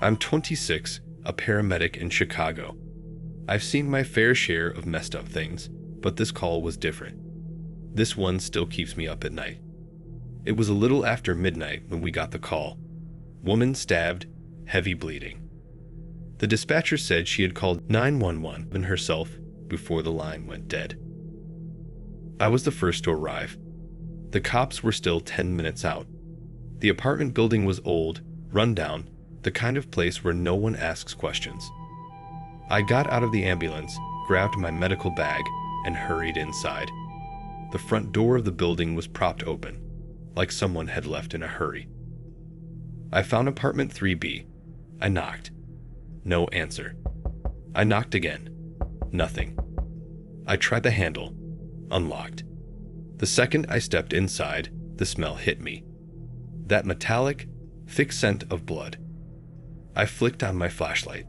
I'm 26, a paramedic in Chicago. I've seen my fair share of messed up things, but this call was different. This one still keeps me up at night. It was a little after midnight when we got the call. Woman stabbed, heavy bleeding. The dispatcher said she had called 911 herself before the line went dead. I was the first to arrive. The cops were still 10 minutes out. The apartment building was old, run down, the kind of place where no one asks questions. I got out of the ambulance, grabbed my medical bag, and hurried inside. The front door of the building was propped open, like someone had left in a hurry. I found apartment 3B. I knocked. No answer. I knocked again. Nothing. I tried the handle. Unlocked. The second I stepped inside, the smell hit me. That metallic, thick scent of blood. I flicked on my flashlight.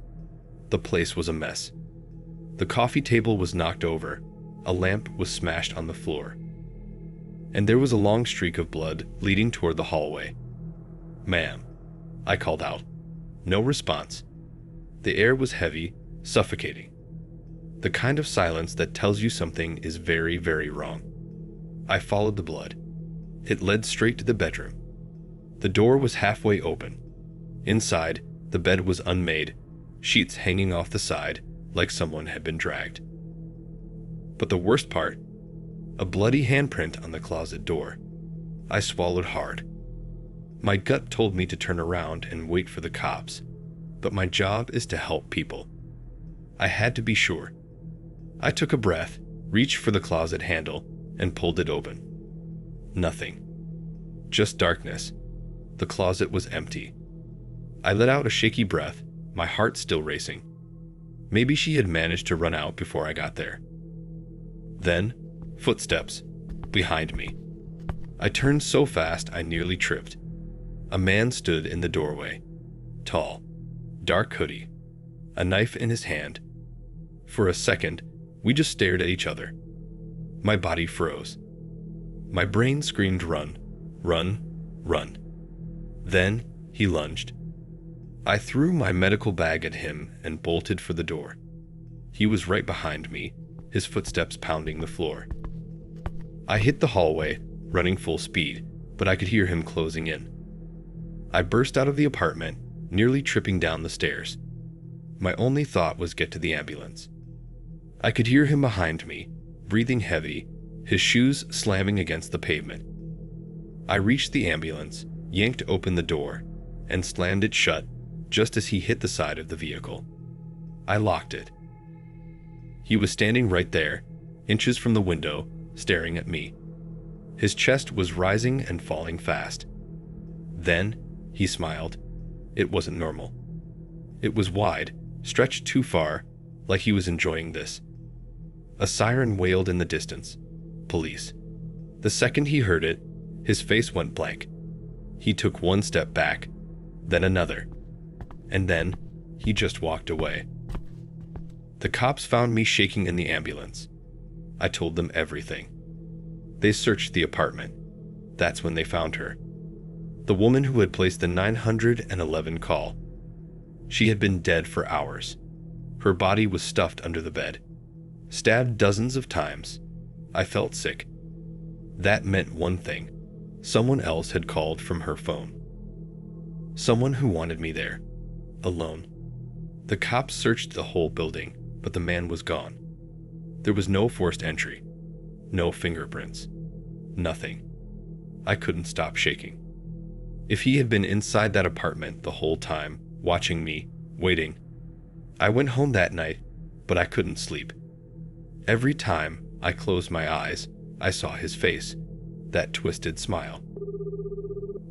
The place was a mess. The coffee table was knocked over. A lamp was smashed on the floor. And there was a long streak of blood leading toward the hallway. "Ma'am," I called out. No response. The air was heavy, suffocating. The kind of silence that tells you something is very, very wrong. I followed the blood. It led straight to the bedroom. The door was halfway open. Inside, the bed was unmade, sheets hanging off the side like someone had been dragged. But the worst part, a bloody handprint on the closet door. I swallowed hard. My gut told me to turn around and wait for the cops, but my job is to help people. I had to be sure. I took a breath, reached for the closet handle, and pulled it open. Nothing. Just darkness. The closet was empty. I let out a shaky breath, my heart still racing. Maybe she had managed to run out before I got there. Then, footsteps behind me. I turned so fast I nearly tripped. A man stood in the doorway. Tall, dark hoodie, a knife in his hand. For a second, we just stared at each other. My body froze. My brain screamed, "Run, run, run." Then he lunged. I threw my medical bag at him and bolted for the door. He was right behind me, his footsteps pounding the floor. I hit the hallway, running full speed, but I could hear him closing in. I burst out of the apartment, nearly tripping down the stairs. My only thought was get to the ambulance. I could hear him behind me, breathing heavy, his shoes slamming against the pavement. I reached the ambulance, yanked open the door, and slammed it shut just as he hit the side of the vehicle. I locked it. He was standing right there, inches from the window, staring at me. His chest was rising and falling fast. Then he smiled. It wasn't normal. It was wide, stretched too far, like he was enjoying this. A siren wailed in the distance. Police. The second he heard it, his face went blank. He took one step back, then another. And then he just walked away. The cops found me shaking in the ambulance. I told them everything. They searched the apartment. That's when they found her. The woman who had placed the 911 call. She had been dead for hours. Her body was stuffed under the bed. Stabbed dozens of times. I felt sick. That meant one thing. Someone else had called from her phone. Someone who wanted me there. Alone. The cops searched the whole building, but the man was gone. There was no forced entry. No fingerprints. Nothing. I couldn't stop shaking. If he had been inside that apartment the whole time, watching me, waiting. I went home that night, but I couldn't sleep. Every time I closed my eyes, I saw his face, that twisted smile.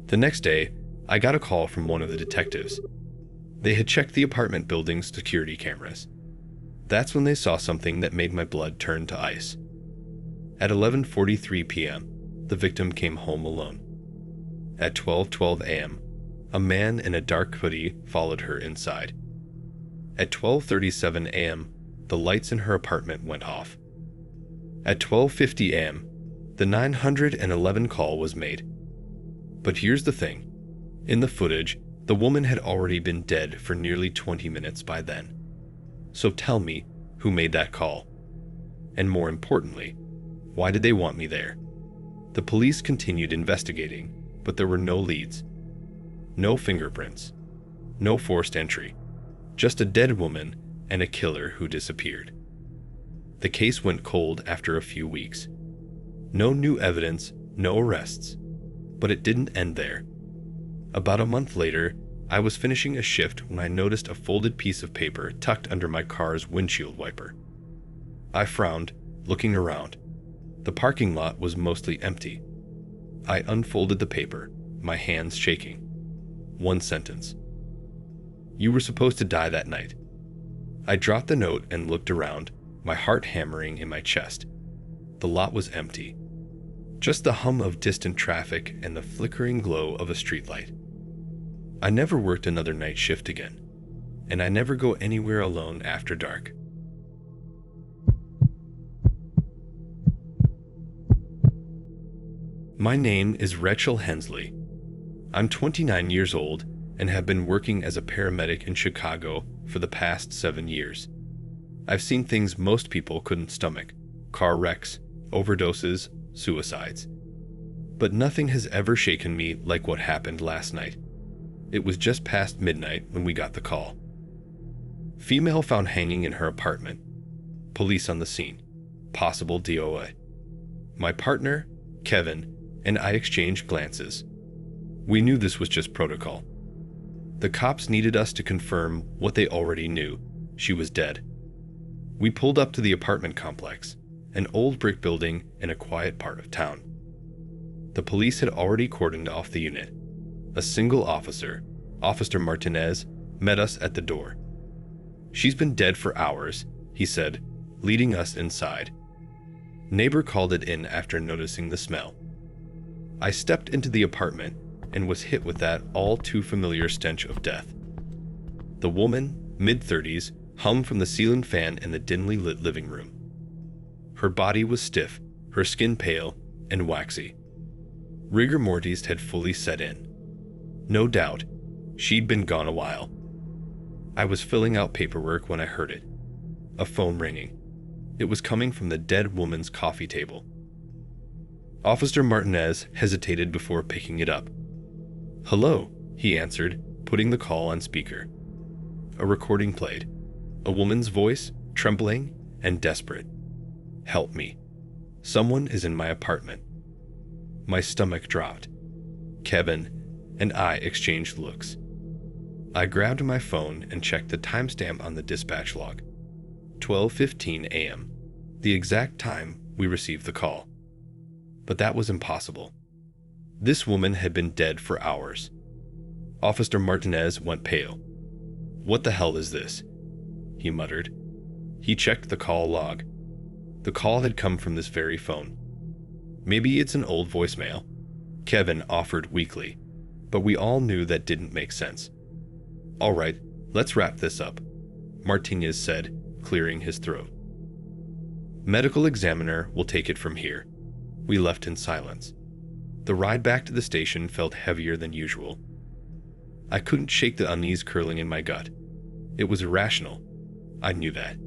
The next day, I got a call from one of the detectives. They had checked the apartment building's security cameras. That's when they saw something that made my blood turn to ice. At 11:43 p.m., the victim came home alone. At 12:12 a.m., a man in a dark hoodie followed her inside. At 12:37 a.m., the lights in her apartment went off. At 12:50 a.m., the 911 call was made. But here's the thing. In the footage, The woman had already been dead for nearly 20 minutes by then. So tell me, who made that call? And more importantly, why did they want me there? The police continued investigating, but there were no leads. No fingerprints. No forced entry. Just a dead woman and a killer who disappeared. The case went cold after a few weeks. No new evidence, no arrests. But it didn't end there. About a month later, I was finishing a shift when I noticed a folded piece of paper tucked under my car's windshield wiper. I frowned, looking around. The parking lot was mostly empty. I unfolded the paper, my hands shaking. One sentence. You were supposed to die that night. I dropped the note and looked around, my heart hammering in my chest. The lot was empty. Just the hum of distant traffic and the flickering glow of a streetlight. I never worked another night shift again, and I never go anywhere alone after dark. My name is Rachel Hensley. I'm 29 years old and have been working as a paramedic in Chicago for the past 7 years. I've seen things most people couldn't stomach: car wrecks, overdoses, suicides. But nothing has ever shaken me like what happened last night. It was just past midnight when we got the call. Female found hanging in her apartment. Police on the scene. Possible DOA. My partner, Kevin, and I exchanged glances. We knew this was just protocol. The cops needed us to confirm what they already knew. She was dead. We pulled up to the apartment complex, an old brick building in a quiet part of town. The police had already cordoned off the unit. A single officer, Officer Martinez, met us at the door. She's been dead for hours, he said, leading us inside. Neighbor called it in after noticing the smell. I stepped into the apartment and was hit with that all too familiar stench of death. The woman, mid-30s, hummed from the ceiling fan in the dimly lit living room. Her body was stiff, her skin pale and waxy. Rigor mortis had fully set in. No doubt, she'd been gone a while. I was filling out paperwork when I heard it. A phone ringing. It was coming from the dead woman's coffee table. Officer Martinez hesitated before picking it up. "Hello," he answered, putting the call on speaker. A recording played. A woman's voice, trembling and desperate. "Help me. Someone is in my apartment." My stomach dropped. Kevin and I exchanged looks. I grabbed my phone and checked the timestamp on the dispatch log. 12:15 a.m., the exact time we received the call. But that was impossible. This woman had been dead for hours. Officer Martinez went pale. "What the hell is this?" he muttered. He checked the call log. The call had come from this very phone. "Maybe it's an old voicemail," Kevin offered weakly, but we all knew that didn't make sense. "All right, let's wrap this up," Martinez said, clearing his throat. "Medical examiner will take it from here." We left in silence. The ride back to the station felt heavier than usual. I couldn't shake the unease curling in my gut. It was irrational. I knew that.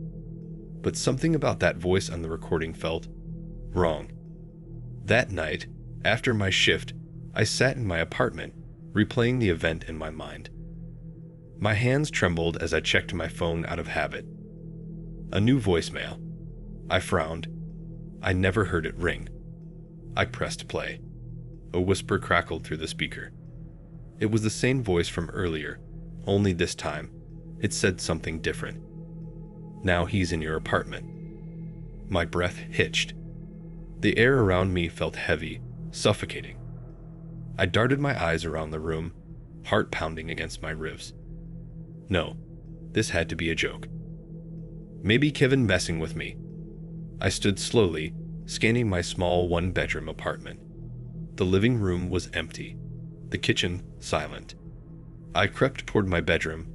But something about that voice on the recording felt wrong. That night, after my shift, I sat in my apartment, replaying the event in my mind. My hands trembled as I checked my phone out of habit. A new voicemail. I frowned. I never heard it ring. I pressed play. A whisper crackled through the speaker. It was the same voice from earlier, only this time, it said something different. "Now he's in your apartment." My breath hitched. The air around me felt heavy, suffocating. I darted my eyes around the room, heart pounding against my ribs. No, this had to be a joke. Maybe Kevin messing with me. I stood slowly, scanning my small one-bedroom apartment. The living room was empty, the kitchen silent. I crept toward my bedroom,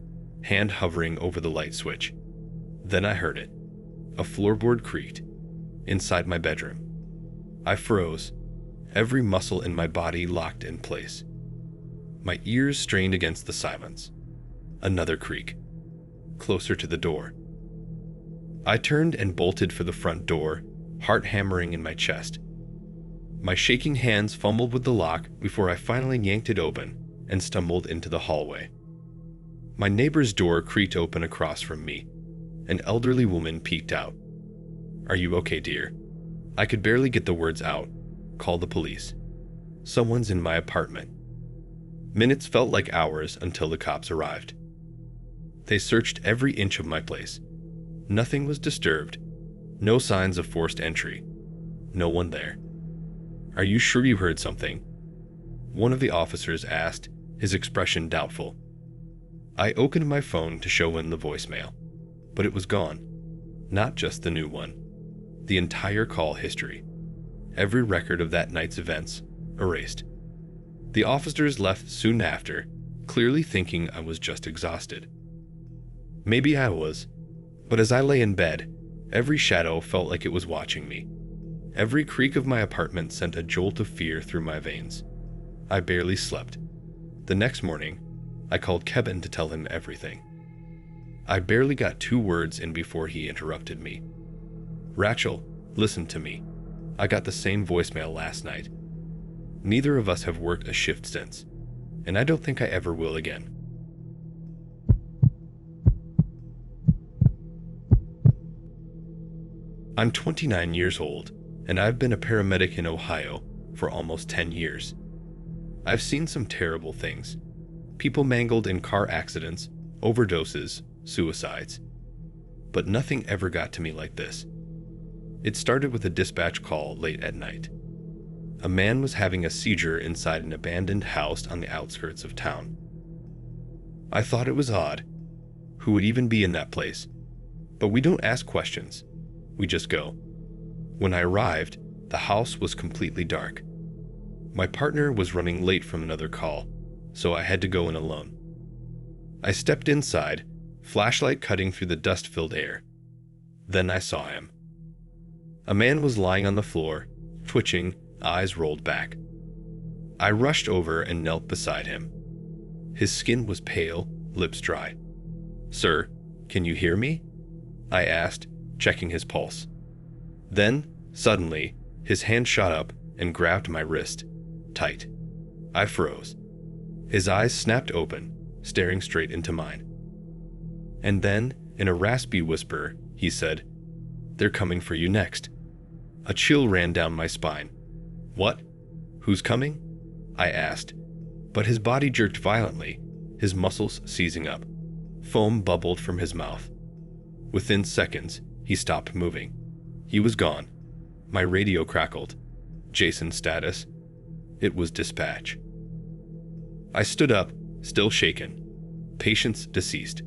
hand hovering over the light switch. Then I heard it. A floorboard creaked. Inside my bedroom. I froze, every muscle in my body locked in place. My ears strained against the silence. Another creak. Closer to the door. I turned and bolted for the front door, heart hammering in my chest. My shaking hands fumbled with the lock before I finally yanked it open and stumbled into the hallway. My neighbor's door creaked open across from me. An elderly woman peeked out. "Are you okay, dear?" I could barely get the words out. "Call the police. Someone's in my apartment." Minutes felt like hours until the cops arrived. They searched every inch of my place. Nothing was disturbed. No signs of forced entry. No one there. "Are you sure you heard something?" one of the officers asked, his expression doubtful. I opened my phone to show him the voicemail, but it was gone. Not just the new one. The entire call history. Every record of that night's events erased. The officers left soon after, clearly thinking I was just exhausted. Maybe I was, but as I lay in bed, every shadow felt like it was watching me. Every creak of my apartment sent a jolt of fear through my veins. I barely slept. The next morning, I called Kevin to tell him everything. I barely got 2 words in before he interrupted me. "Rachel, listen to me. I got the same voicemail last night. Neither of us have worked a shift since, and I don't think I ever will again." I'm 29 years old, and I've been a paramedic in Ohio for almost 10 years. I've seen some terrible things. People mangled in car accidents, overdoses, suicides. But nothing ever got to me like this. It started with a dispatch call late at night. A man was having a seizure inside an abandoned house on the outskirts of town. I thought it was odd. Who would even be in that place? But we don't ask questions. We just go. When I arrived, the house was completely dark. My partner was running late from another call, so I had to go in alone. I stepped inside, flashlight cutting through the dust-filled air. Then I saw him. A man was lying on the floor, twitching, eyes rolled back. I rushed over and knelt beside him. His skin was pale, lips dry. "Sir, can you hear me?" I asked, checking his pulse. Then, suddenly, his hand shot up and grabbed my wrist, tight. I froze. His eyes snapped open, staring straight into mine. And then, in a raspy whisper, he said, "They're coming for you next." A chill ran down my spine. "What? Who's coming?" I asked, but his body jerked violently, his muscles seizing up. Foam bubbled from his mouth. Within seconds, he stopped moving. He was gone. My radio crackled. "Jason status." It was dispatch. I stood up, still shaken. "Patients deceased.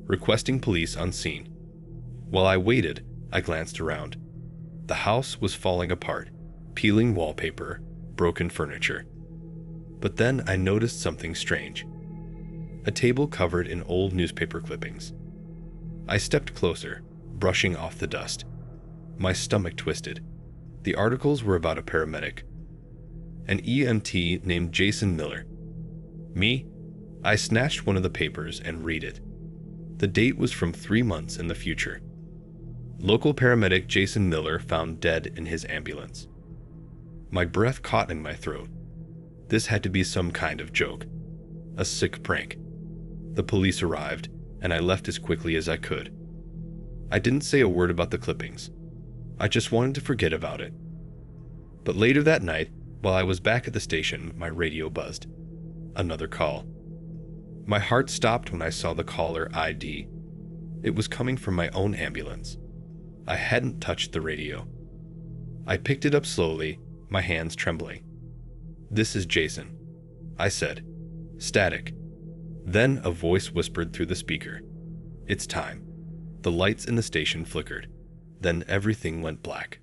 Requesting police on scene." While I waited, I glanced around. The house was falling apart, peeling wallpaper, broken furniture. But then I noticed something strange. A table covered in old newspaper clippings. I stepped closer, brushing off the dust. My stomach twisted. The articles were about a paramedic. An EMT named Jason Miller. Me? I snatched one of the papers and read it. The date was from 3 months in the future. Local paramedic Jason Miller found dead in his ambulance. My breath caught in my throat. This had to be some kind of joke. A sick prank. The police arrived, and I left as quickly as I could. I didn't say a word about the clippings. I just wanted to forget about it. But later that night, while I was back at the station, my radio buzzed. Another call. My heart stopped when I saw the caller ID. It was coming from my own ambulance. I hadn't touched the radio. I picked it up slowly, my hands trembling. "This is Jason," I said. Static. Then a voice whispered through the speaker. "It's time." The lights in the station flickered. Then everything went black.